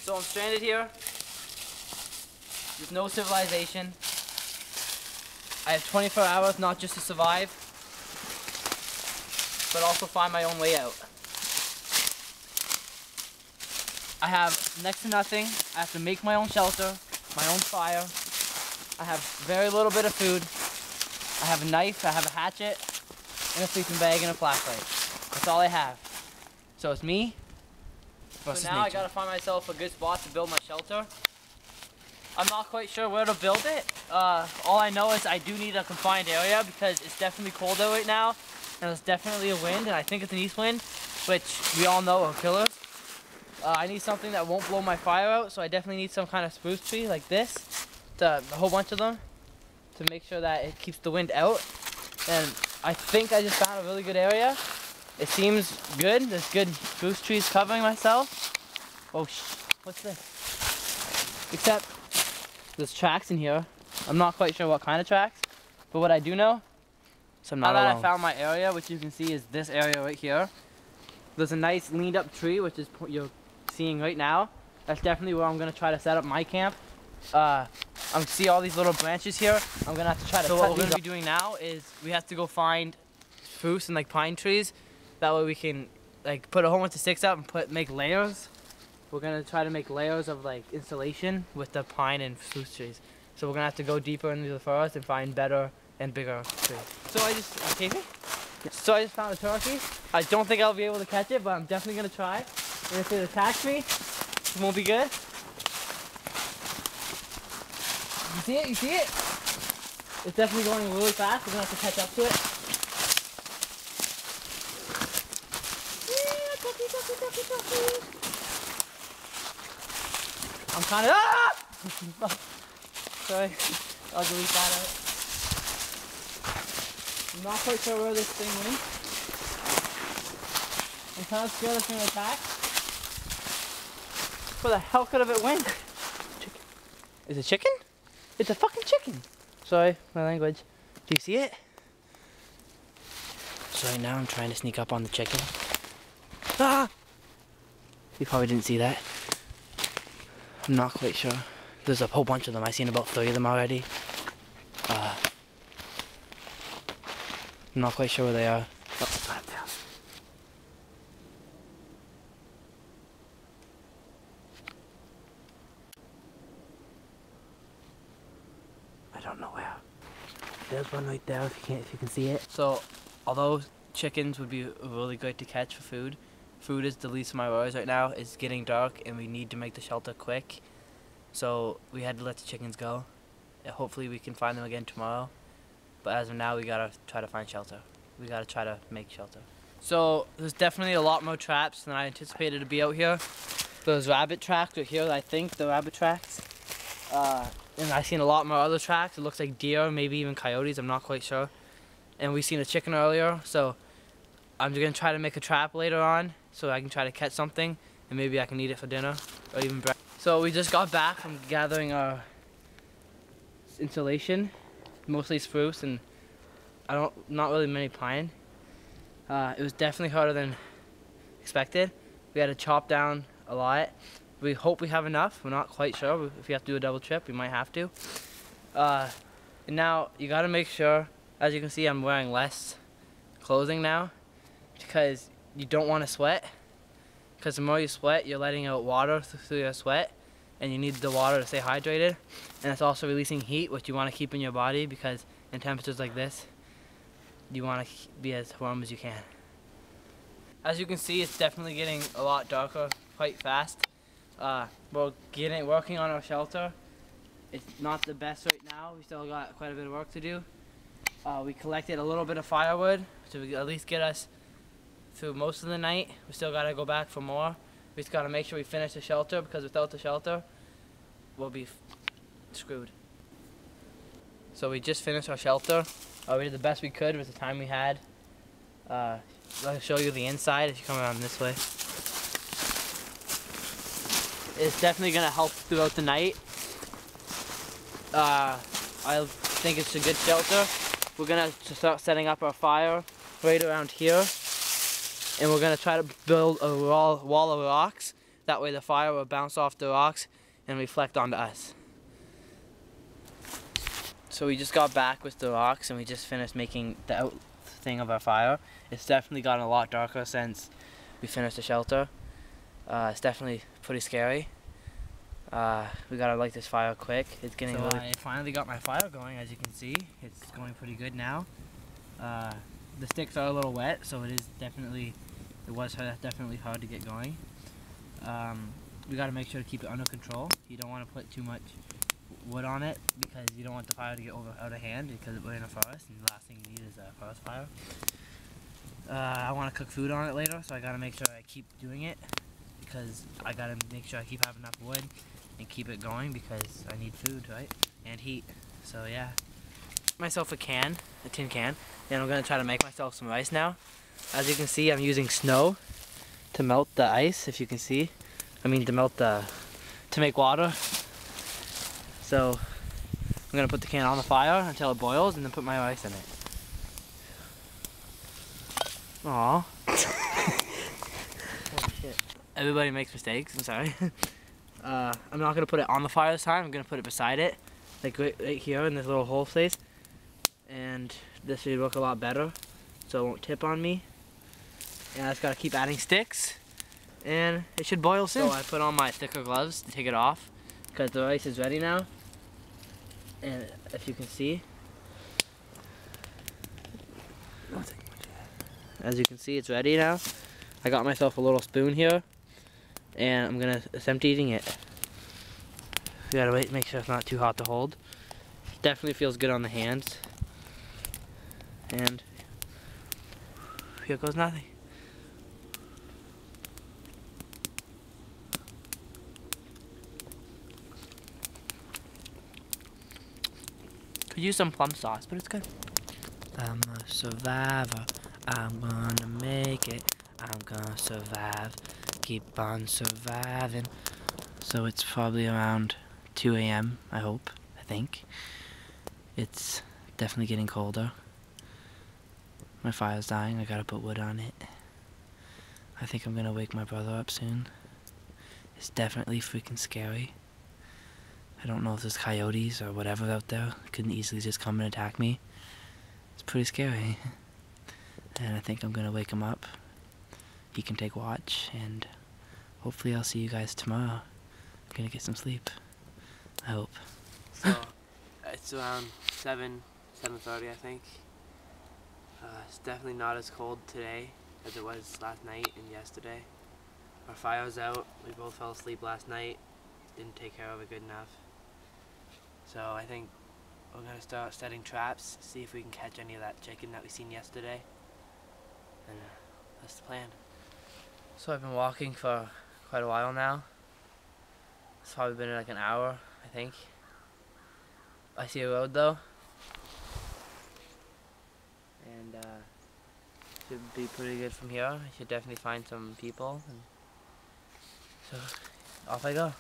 So I'm stranded here. There's no civilization. I have 24 hours not just to survive, but also find my own way out. I have next to nothing. I have to make my own shelter, my own fire. I have very little bit of food. I have a knife, I have a hatchet, and a sleeping bag and a flashlight. That's all I have. So it's me versus nature. So now I gotta find myself a good spot to build my shelter. I'm not quite sure where to build it. All I know is I do need a confined area because it's definitely cold out right now, and there's definitely a wind, and I think it's an east wind, which we all know will kill us. I need something that won't blow my fire out, so I definitely need some kind of spruce tree like this, a whole bunch of them, to make sure that it keeps the wind out. And I think I just found a really good area. It seems good. There's good spruce trees covering myself. Oh, what's this? Except there's tracks in here. I'm not quite sure what kind of tracks, but what I do know is I'm not alone. Now that I found my area, which you can see is this area right here. There's a nice leaned up tree, which is you're seeing right now. That's definitely where I'm gonna try to set up my camp. I'm see all these little branches here. I'm gonna have to try to. So what we're gonna be doing now is we have to go find spruce and like pine trees. That way we can like put a whole bunch of sticks up and make layers. We're gonna try to make layers of like insulation with the pine and spruce trees. So we're gonna have to go deeper into the forest and find better and bigger trees. So I just So I just found a turkey. I don't think I'll be able to catch it, but I'm definitely gonna try. And if it attacks me, it won't be good. You see it? You see it? It's definitely going really fast. We're gonna have to catch up to it. I'm kind of sorry, I'll delete that out. I'm not quite sure where this thing went. I'm kind of scared it's going to attack. Where the hell could have it went? Chicken. Is it chicken? It's a fucking chicken. Sorry, my language. Do you see it? So right now I'm trying to sneak up on the chicken. Ah! You probably didn't see that. I'm not quite sure. There's a whole bunch of them. I've seen about 3 of them already. I'm not quite sure where they are. Oh, I don't know where. There's one right there if you can see it. So, although chickens would be really great to catch for food, food is the least of my worries right now. It's getting dark and we need to make the shelter quick. So we had to let the chickens go. Hopefully we can find them again tomorrow. But as of now, we gotta try to find shelter. We gotta try to make shelter. So there's definitely a lot more traps than I anticipated to be out here. There's rabbit tracks right here, I think, the rabbit tracks. And I've seen a lot more other tracks. It looks like deer, maybe even coyotes, I'm not quite sure. And we've seen a chicken earlier, so I'm just gonna try to make a trap later on so I can try to catch something and maybe I can eat it for dinner or even breakfast. So we just got back from gathering our insulation, mostly spruce and not really many pine. It was definitely harder than expected. We had to chop down a lot. We hope we have enough. We're not quite sure. If we have to do a double trip, we might have to. And now you gotta make sure, as you can see, I'm wearing less clothing now because you don't want to sweat. Because the more you sweat, you're letting out water through your sweat, and you need the water to stay hydrated. And it's also releasing heat, which you want to keep in your body because in temperatures like this, you want to be as warm as you can. As you can see, it's definitely getting a lot darker quite fast. We're working on our shelter. It's not the best right now. We still got quite a bit of work to do. We collected a little bit of firewood to at least get us through most of the night. We still gotta go back for more. We just gotta make sure we finish the shelter because without the shelter, we'll be screwed. So we just finished our shelter. We did the best we could with the time we had. I'll show you the inside if you come around this way. It's definitely gonna help throughout the night. I think it's a good shelter. We're gonna start setting up our fire right around here. And we're gonna try to build a wall of rocks That way the fire will bounce off the rocks and reflect onto us. So we just got back with the rocks and we just finished making the out thing of our fire. It's definitely gotten a lot darker since we finished the shelter. It's definitely pretty scary. We gotta light this fire quick. It's getting really... I finally got my fire going, as you can see. It's going pretty good now. The sticks are a little wet, so it was definitely hard to get going. We gotta make sure to keep it under control. You don't want to put too much wood on it because you don't want the fire to get out of hand because we're in a forest and the last thing you need is a forest fire. I want to cook food on it later, so I gotta make sure I keep doing it because I gotta make sure I keep having enough wood and keep it going because I need food, right? And heat. So yeah. Myself a tin can, and I'm gonna try to make myself some rice now. As you can see, I'm using snow to melt the ice, if you can see. to make water. So I'm gonna put the can on the fire until it boils and then put my rice in it. Aww. Oh shit. Everybody makes mistakes, I'm sorry. I'm not gonna put it on the fire this time, I'm gonna put it beside it. Like right here in this little hole place. And this should look a lot better, so it won't tip on me. And I just gotta keep adding sticks, and it should boil soon. So I put on my thicker gloves to take it off, because the rice is ready now. And if you can see, as you can see, it's ready now. I got myself a little spoon here, and I'm gonna attempt eating it. You gotta wait, make sure it's not too hot to hold. Definitely feels good on the hands. And here goes nothing. Could use some plum sauce, but it's good. I'm a survivor. I'm gonna make it. I'm gonna survive. Keep on surviving. So it's probably around 2 a.m. I hope. I think. It's definitely getting colder. My fire's dying, I gotta put wood on it. I think I'm gonna wake my brother up soon. It's definitely freaking scary. I don't know if there's coyotes or whatever out there. It couldn't easily just come and attack me. It's pretty scary. And I think I'm gonna wake him up. He can take watch, and hopefully I'll see you guys tomorrow. I'm gonna get some sleep. I hope. So, it's around 7:30 I think. It's definitely not as cold today as it was last night and yesterday. Our fire's out. We both fell asleep last night. Didn't take care of it good enough. So I think we're going to start setting traps, see if we can catch any of that chicken that we seen yesterday. And that's the plan. So I've been walking for quite a while now. It's probably been like an hour, I think. I see a road though. And should be pretty good from here. I should definitely find some people. And so off I go.